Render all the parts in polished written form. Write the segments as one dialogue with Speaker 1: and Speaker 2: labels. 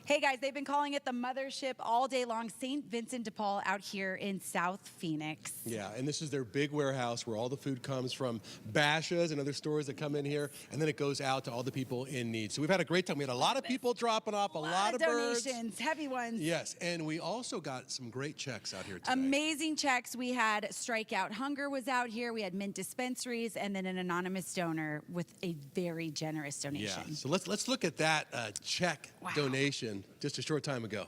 Speaker 1: Hey guys, they've been calling it the mothership all day long. St. Vincent de Paul out here in South Phoenix.
Speaker 2: Yeah, and this is their big warehouse where all the food comes from Bashas' and other stores that come in here, and then it goes out to all the people in need. So we've had a great time. We had a lot of people dropping off, a lot of birds.
Speaker 1: Donations, heavy ones.
Speaker 2: Yes, and we also got some great checks out here today.
Speaker 1: Amazing checks. We had Strike Out Hunger was out here. We had Mint Dispensaries, and then an anonymous donor with a very generous donation.
Speaker 2: Yeah, so let's look at that check donation just a short time ago.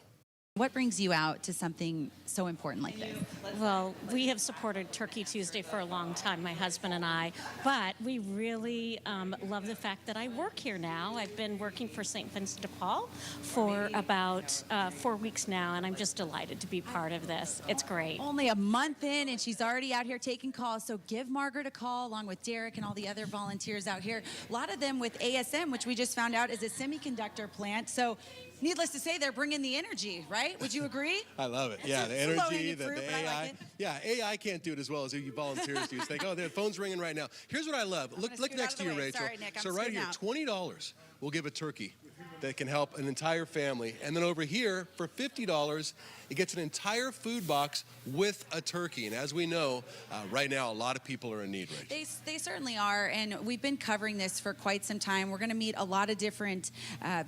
Speaker 1: What brings you out to something so important like this?
Speaker 3: Well, we have supported Turkey Tuesday for a long time, my husband and I, but we really love the fact that I work here now. I've been working for St. Vincent de Paul for about 4 weeks now, and I'm just delighted to be part of this. It's great.
Speaker 1: Only a month in, and she's already out here taking calls, so give Margaret a call along with Derek and all the other volunteers out here. A lot of them with ASM, which we just found out is a semiconductor plant, so needless to say, they're bringing the energy, right? Would you agree?
Speaker 2: I love it. Yeah, the energy, the AI. Yeah, AI can't do it as well as you volunteers do. It's like, oh, the phone's ringing right now. Here's what I love. Look next to you, Rachel.
Speaker 1: Sorry, Nick,
Speaker 2: so right here, $20 will give a turkey that can help an entire family. And then over here, for $50, it gets an entire food box with a turkey. And as we know, right now, a lot of people are in need, Rachel.
Speaker 1: They certainly are, and we've been covering this for quite some time. We're going to meet a lot of different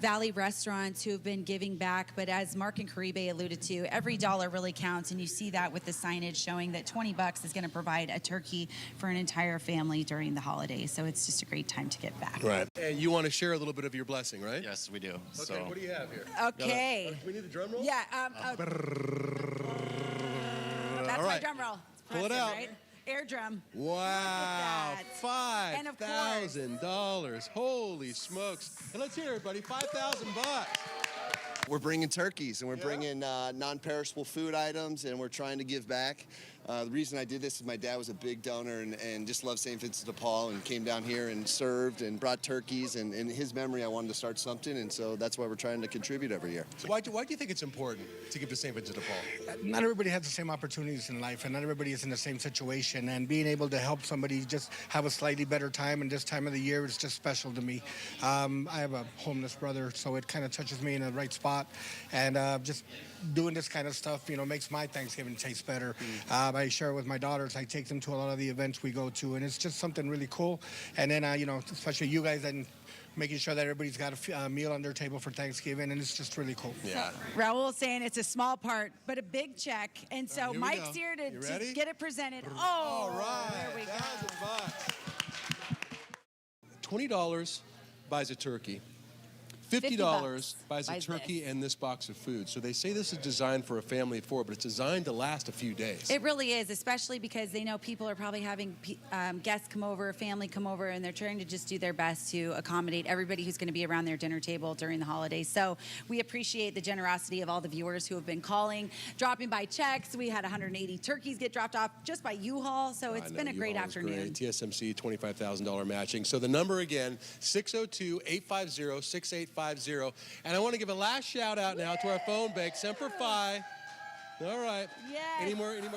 Speaker 1: Valley restaurants who have been giving back, but as Mark and Caribe alluded to, every dollar really counts, and you see that with the signage showing that 20 bucks is going to provide a turkey for an entire family during the holidays. So it's just a great time to get back.
Speaker 2: Right. And you want to share a little bit of your blessing, right?
Speaker 4: Yes, we do.
Speaker 2: Okay,
Speaker 4: So
Speaker 2: what do you have here?
Speaker 1: Okay.
Speaker 2: Do we need a drum roll?
Speaker 1: Yeah. That's
Speaker 2: all
Speaker 1: my
Speaker 2: right.
Speaker 1: drum roll. It's
Speaker 2: Pull it
Speaker 1: pressing,
Speaker 2: out.
Speaker 1: Right? Air drum.
Speaker 2: Wow,
Speaker 1: And of course-
Speaker 2: $5,000. Holy smokes. And let's hear it, everybody, 5,000 bucks.
Speaker 5: We're bringing turkeys and we're bringing non-perishable food items, and we're trying to give back. The reason I did this is my dad was a big donor and just loved St. Vincent de Paul and came down here and served and brought turkeys. And in his memory, I wanted to start something, and so that's why we're trying to contribute every year.
Speaker 2: So why do you think it's important to give to St. Vincent de Paul?
Speaker 6: Not everybody has the same opportunities in life, and not everybody is in the same situation. And being able to help somebody just have a slightly better time in this time of the year is just special to me. I have a homeless brother, so it kind of touches me in the right spot. And just doing this kind of stuff, makes my Thanksgiving taste better. I share it with my daughters. I take them to a lot of the events we go to, and it's just something really cool. And then, especially you guys, and making sure that everybody's got a meal on their table for Thanksgiving, and it's just really cool.
Speaker 2: Yeah.
Speaker 1: Raul's saying it's a small part, but a big check. And so
Speaker 2: here we
Speaker 1: Mike's
Speaker 2: go.
Speaker 1: here
Speaker 2: You
Speaker 1: to
Speaker 2: ready?
Speaker 1: get it presented. Oh,
Speaker 2: All right,
Speaker 1: there we go.
Speaker 2: 1,000 bucks. $20 buys a turkey. $50 buys a turkey
Speaker 1: this.
Speaker 2: and this box of food. So they say this is designed for a family of four, but it's designed to last a few days.
Speaker 1: It really is, especially because they know people are probably having guests come over, family come over, and they're trying to just do their best to accommodate everybody who's going to be around their dinner table during the holidays. So we appreciate the generosity of all the viewers who have been calling, dropping by checks. We had 180 turkeys get dropped off just by U-Haul, so it's been a great afternoon.
Speaker 2: Great. TSMC, $25,000 matching. So the number again, 602-850-6850. And I want to give a last shout out now to our phone bank, Semper Fi. All right.
Speaker 1: Yes.
Speaker 2: Any more good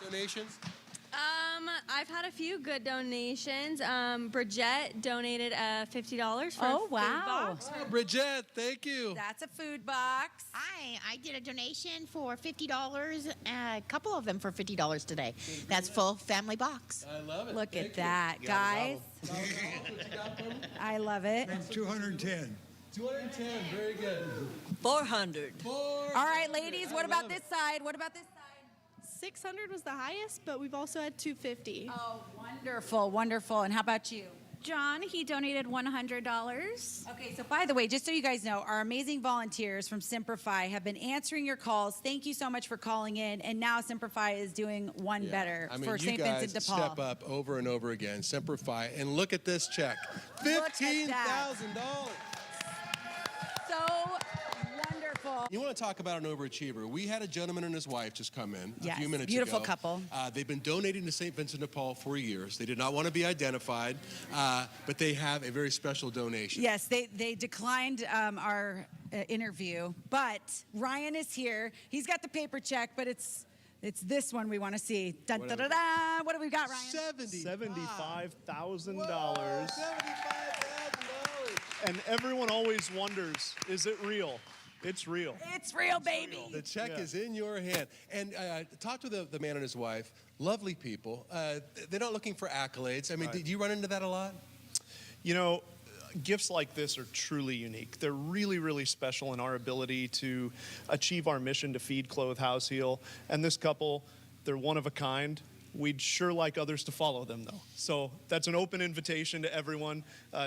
Speaker 2: donations?
Speaker 7: I've had a few good donations. Bridget donated $50 for
Speaker 1: Oh,
Speaker 7: a food
Speaker 1: wow.
Speaker 7: box.
Speaker 2: Oh, Bridget, thank you.
Speaker 1: That's a food box.
Speaker 8: I did a donation for $50, a couple of them for $50 today. That's full family box.
Speaker 2: I love it.
Speaker 1: Look
Speaker 2: Thank
Speaker 1: at that,
Speaker 2: you.
Speaker 1: guys. I love it.
Speaker 9: 210.
Speaker 2: 210, very good.
Speaker 10: 400.
Speaker 1: All right, ladies, what about this side? What about this side?
Speaker 7: 600 was the highest, but we've also had 250.
Speaker 1: Oh, wonderful, wonderful. And how about you?
Speaker 7: John, he donated $100.
Speaker 1: Okay, so by the way, just so you guys know, our amazing volunteers from Semper Fi have been answering your calls. Thank you so much for calling in. And now Semper Fi is doing one better
Speaker 2: I mean,
Speaker 1: for
Speaker 2: you
Speaker 1: St.
Speaker 2: guys
Speaker 1: Vincent de Paul.
Speaker 2: step up over and over again, Semper Fi, and look at this check, $15,000.
Speaker 1: So wonderful.
Speaker 2: You want to talk about an overachiever? We had a gentleman and his wife just come in a
Speaker 1: Yes,
Speaker 2: few minutes
Speaker 1: beautiful
Speaker 2: ago.
Speaker 1: couple.
Speaker 2: They've been donating to St. Vincent de Paul for years. They did not want to be identified, but they have a very special donation.
Speaker 1: Yes, they declined our interview, but Ryan is here. He's got the paper check, but it's this one we want to see. Dun, da, da, da. What do we got, Ryan?
Speaker 11: $75,000.
Speaker 2: $75,000.
Speaker 11: And everyone always wonders, is it real?
Speaker 4: It's real.
Speaker 1: It's real, baby.
Speaker 2: The check
Speaker 4: Yeah.
Speaker 2: is in your hand. And talk to the man and his wife. Lovely people. They're not looking for accolades. I mean,
Speaker 4: Right.
Speaker 2: do you run into that a lot?
Speaker 4: You know, gifts like this are truly unique. They're really, really special in our ability to achieve our mission to feed, clothe, house, heal. And this couple, they're one of a kind. We'd sure like others to follow them, though. So that's an open invitation to everyone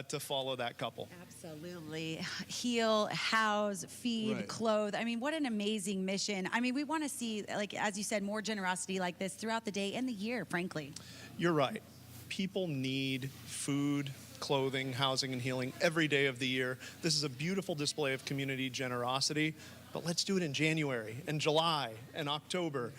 Speaker 4: to follow that couple.
Speaker 1: Absolutely. Heal, house, feed,
Speaker 2: Right.
Speaker 1: clothe. I mean, what an amazing mission. I mean, we want to see, like, as you said, more generosity like this throughout the day and the year, frankly.
Speaker 4: You're right. People need food, clothing, housing, and healing every day of the year. This is a beautiful display of community generosity, but let's do it in January and July and October.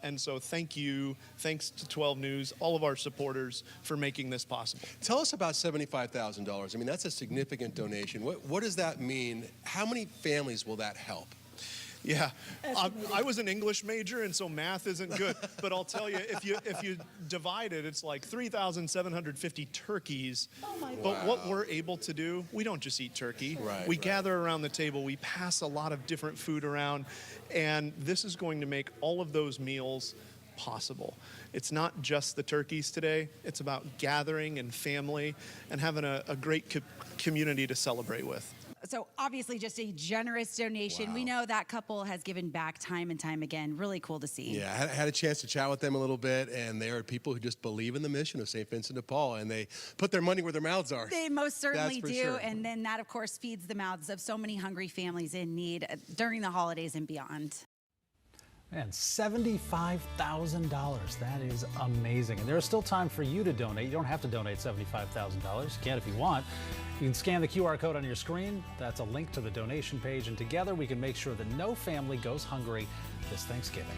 Speaker 4: And so thank you, thanks to 12 News, all of our supporters for making this possible.
Speaker 2: Tell us about $75,000. I mean, that's a significant donation. What does that mean? How many families will that help?
Speaker 4: Yeah, I was an English major, and so math isn't good. But I'll tell you, if you divide it, it's like 3,750 turkeys. But what we're able to do, we don't just eat turkey. We gather around the table. We pass a lot of different food around, and this is going to make all of those meals possible. It's not just the turkeys today. It's about gathering and family and having a great community to celebrate with.
Speaker 1: So obviously just a generous donation.
Speaker 2: Wow.
Speaker 1: We know that couple has given back time and time again. Really cool to see.
Speaker 2: Yeah, I had a chance to chat with them a little bit, and they are people who just believe in the mission of St. Vincent de Paul, and they put their money where their mouths are.
Speaker 1: They most certainly
Speaker 2: That's for
Speaker 1: do.
Speaker 2: sure.
Speaker 1: And then that, of course, feeds the mouths of so many hungry families in need during the holidays and beyond.
Speaker 9: And $75,000. That is amazing. And there's still time for you to donate. You don't have to donate $75,000. You can if you want. You can scan the QR code on your screen. That's a link to the donation page. And together we can make sure that no family goes hungry this Thanksgiving.